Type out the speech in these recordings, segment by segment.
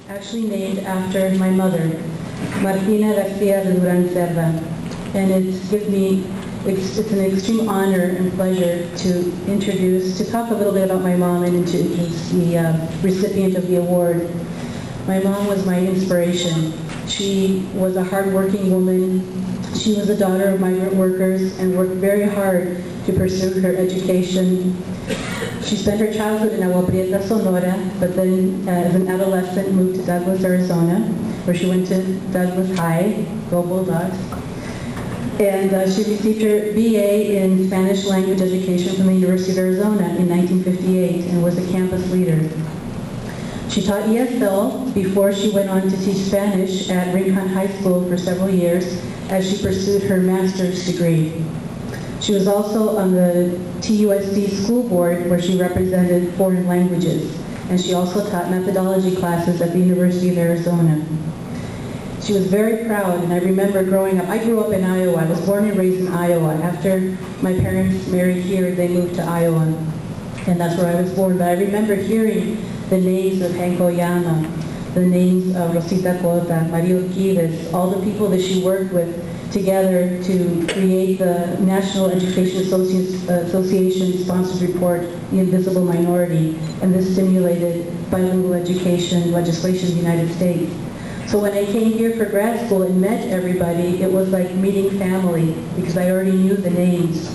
Actually named after my mother, Martina Garcia de Duran Cerda. And it's an extreme honor and pleasure to talk a little bit about my mom and to introduce the recipient of the award. My mom was my inspiration. She was a hardworking woman. She was a daughter of migrant workers and worked very hard to pursue her education. She spent her childhood in Agua Prieta, Sonora, but then as an adolescent moved to Douglas, Arizona, where she went to Douglas High, Go Bulldogs. And she received her BA in Spanish language education from the University of Arizona in 1958 and was a campus leader. She taught ESL before she went on to teach Spanish at Rincon High School for several years as she pursued her master's degree. She was also on the TUSD school board where she represented foreign languages, and she also taught methodology classes at the University of Arizona. She was very proud, and I remember growing up. I grew up in Iowa. I was born and raised in Iowa. After my parents married here, they moved to Iowa, and that's where I was born. But I remember hearing the names of Hank Oyama, the names of Rosita Cota, Mario Urquidez, all the people that she worked with together to create the National Education Association sponsored report, The Invisible Minority, and this stimulated bilingual education legislation in the United States. So when I came here for grad school and met everybody, it was like meeting family because I already knew the names.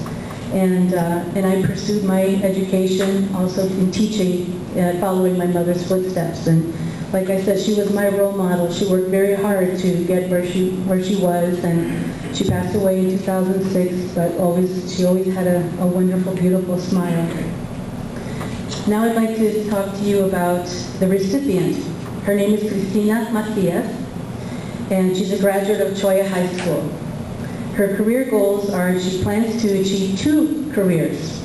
And I pursued my education also in teaching, following my mother's footsteps. And like I said, she was my role model. She worked very hard to get where she was, and she passed away in 2006, but she always had a wonderful, beautiful smile. Now I'd like to talk to you about the recipient. Her name is Cristina Macias, and she's a graduate of Choya High School. Her career goals are she plans to achieve 2 careers: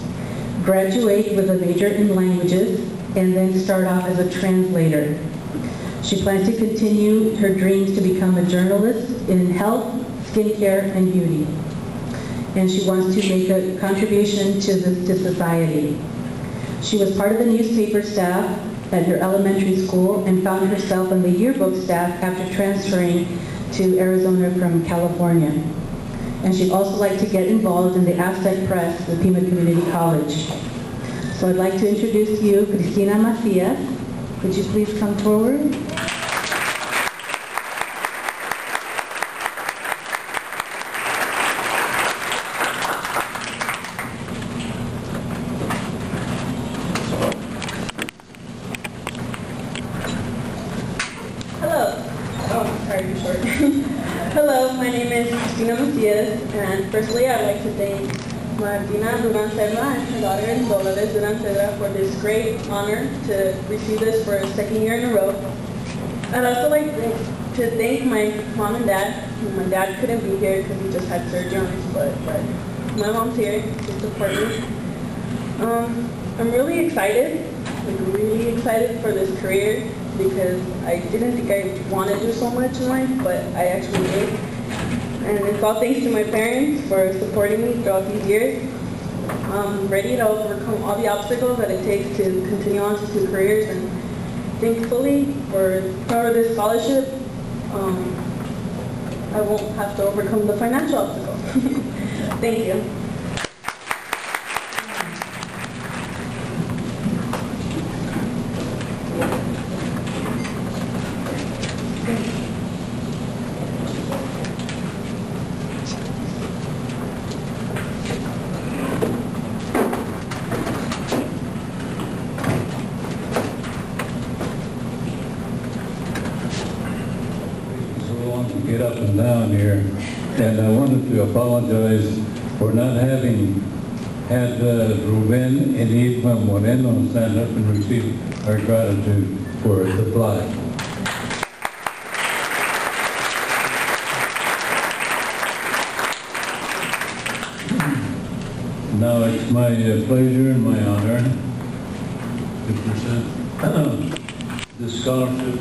graduate with a major in languages, and then start off as a translator. She plans to continue her dreams to become a journalist in health, skincare, and beauty. And she wants to make a contribution to society. She was part of the newspaper staff at her elementary school and found herself on the yearbook staff after transferring to Arizona from California. And she'd also like to get involved in the Aztec Press at Pima Community College. So I'd like to introduce to you Cristina Macias. Could you please come forward? Hello, my name is Cristina Macias, and firstly I'd like to thank Martina Duran Cerda and her daughter Dolores Duran Cerda for this great honor to receive this for a 2nd year in a row. I'd also like to thank my mom and dad. My dad couldn't be here because he just had surgery on his foot, but my mom's here to support me. I'm really excited for this career, because I didn't think I wanted to do so much in life, but I actually did. And it's all thanks to my parents for supporting me throughout these years. I'm ready to overcome all the obstacles that it takes to continue on to 2 careers, and thankfully for this scholarship, I won't have to overcome the financial obstacles. Thank you. Get up and down here, and I wanted to apologize for not having had Ruben and Irma Moreno stand up and receive our gratitude for the flag. Now it's my pleasure and my honor to present the scholarship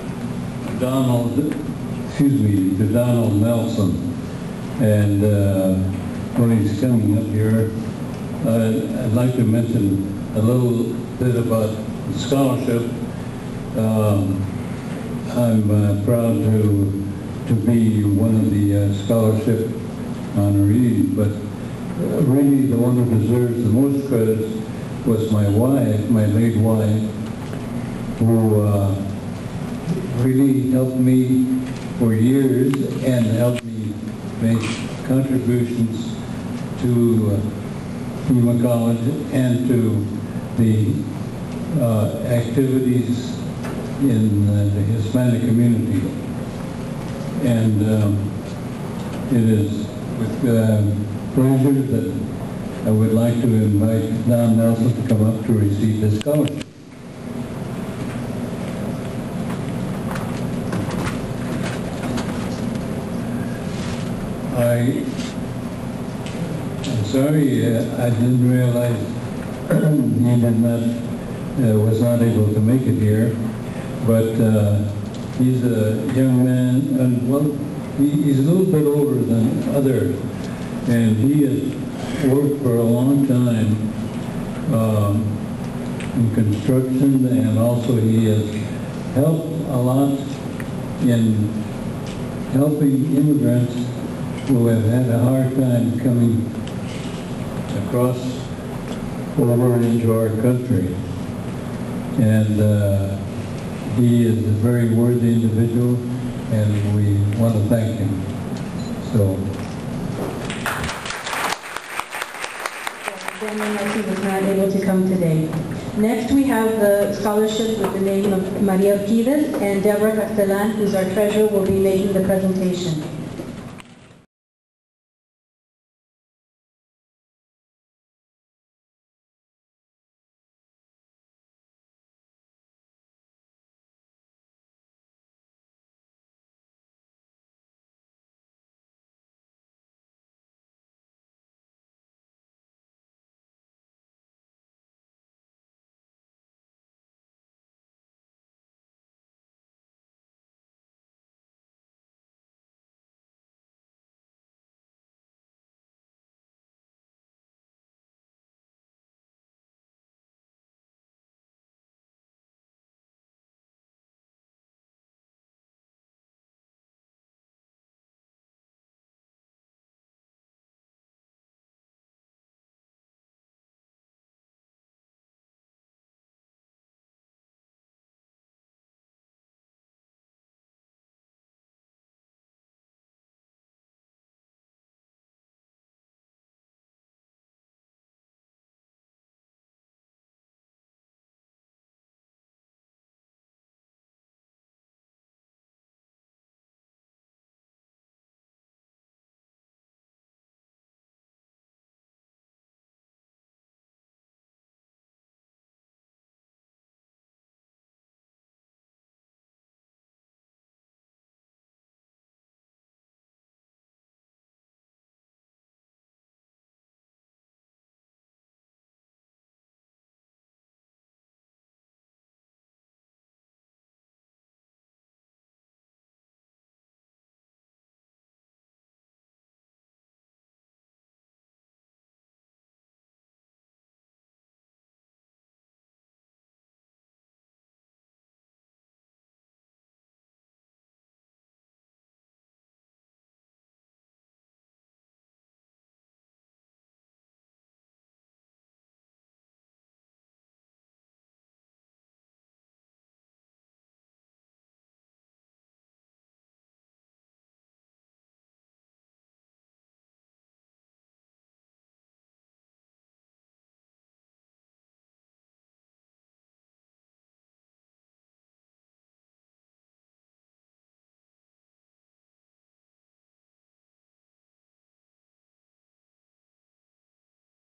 to Donald Nelson. And when he's coming up here, I'd like to mention a little bit about the scholarship. I'm proud to be one of the scholarship honorees, but really the one who deserves the most credit was my wife, my late wife, who really helped me for years and helped me make contributions to Yuma College and to the activities in the Hispanic community. And it is with pleasure that I would like to invite Don Nelson to come up to receive this scholarship. I'm sorry, I didn't realize he was not able to make it here, but he's a young man, and well, he's a little bit older than others, and he has worked for a long time in construction, and also he has helped a lot in helping immigrants who have had a hard time coming across over into our country. And he is a very worthy individual, and we want to thank him. So. Daniel Nelson was not able to come today. Next, we have the scholarship with the name of Maria Orquídez, and Deborah Castellan, who's our treasurer, will be making the presentation.